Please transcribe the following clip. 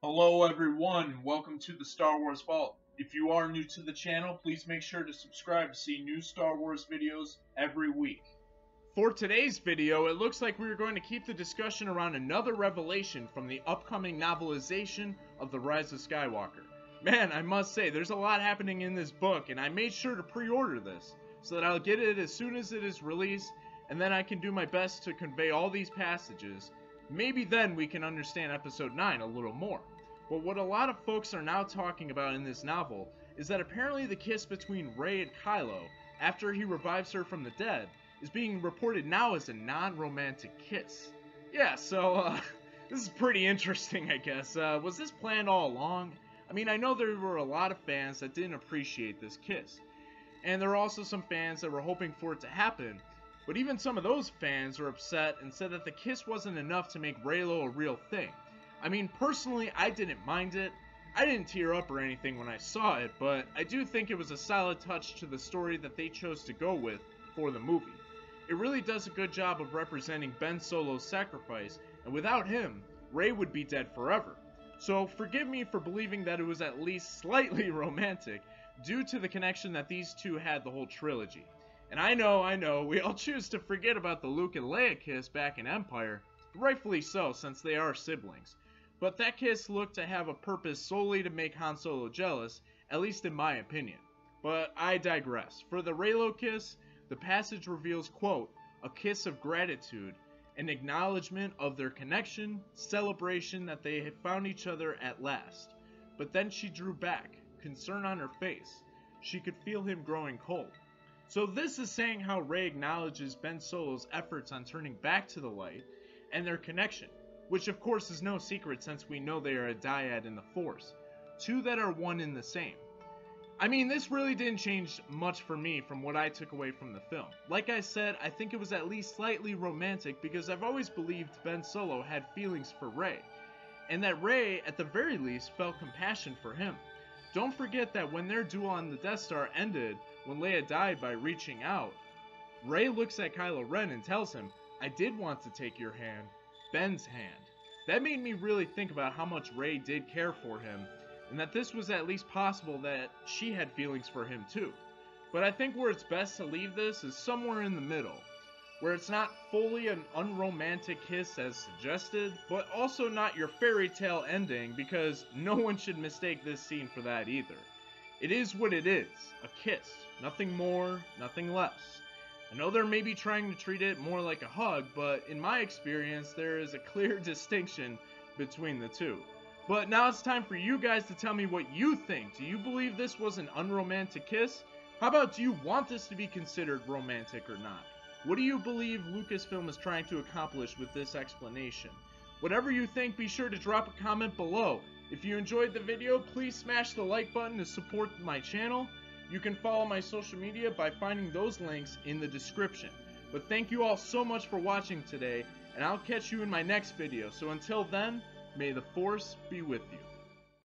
Hello everyone, welcome to the Star Wars Vault. If you are new to the channel, please make sure to subscribe to see new Star Wars videos every week. For today's video, it looks like we are going to keep the discussion around another revelation from the upcoming novelization of The Rise of Skywalker. Man, I must say, there's a lot happening in this book, and I made sure to pre-order this, so that I'll get it as soon as it is released, and then I can do my best to convey all these passages. Maybe then we can understand Episode 9 a little more. But what a lot of folks are now talking about in this novel is that apparently the kiss between Rey and Kylo, after he revives her from the dead, is being reported now as a non-romantic kiss. Yeah, so, this is pretty interesting, I guess. Was this planned all along? I mean, I know there were a lot of fans that didn't appreciate this kiss. And there were also some fans that were hoping for it to happen, but even some of those fans were upset and said that the kiss wasn't enough to make Reylo a real thing. I mean, personally, I didn't mind it. I didn't tear up or anything when I saw it, but I do think it was a solid touch to the story that they chose to go with for the movie. It really does a good job of representing Ben Solo's sacrifice, and without him, Rey would be dead forever. So forgive me for believing that it was at least slightly romantic, due to the connection that these two had the whole trilogy. And I know, we all choose to forget about the Luke and Leia kiss back in Empire, rightfully so since they are siblings. But that kiss looked to have a purpose solely to make Han Solo jealous, at least in my opinion. But I digress. For the Reylo kiss, the passage reveals, quote, a kiss of gratitude, an acknowledgement of their connection, celebration that they had found each other at last. But then she drew back, concern on her face. She could feel him growing cold. So this is saying how Rey acknowledges Ben Solo's efforts on turning back to the light, and their connection, which of course is no secret since we know they are a dyad in the Force, two that are one in the same. I mean, this really didn't change much for me from what I took away from the film. Like I said, I think it was at least slightly romantic because I've always believed Ben Solo had feelings for Rey, and that Rey, at the very least, felt compassion for him. Don't forget that when their duel on the Death Star ended, when Leia died by reaching out, Rey looks at Kylo Ren and tells him, I did want to take your hand, Ben's hand. That made me really think about how much Rey did care for him, and that this was at least possible that she had feelings for him too. But I think where it's best to leave this is somewhere in the middle, where it's not fully an unromantic kiss as suggested, but also not your fairy tale ending, because no one should mistake this scene for that either. It is what it is, a kiss, nothing more, nothing less. I know they're maybe trying to treat it more like a hug, but in my experience, there is a clear distinction between the two. But now it's time for you guys to tell me what you think. Do you believe this was an unromantic kiss? How about, do you want this to be considered romantic or not? What do you believe Lucasfilm is trying to accomplish with this explanation? Whatever you think, be sure to drop a comment below. If you enjoyed the video, please smash the like button to support my channel. You can follow my social media by finding those links in the description. But thank you all so much for watching today, and I'll catch you in my next video. So until then, may the Force be with you.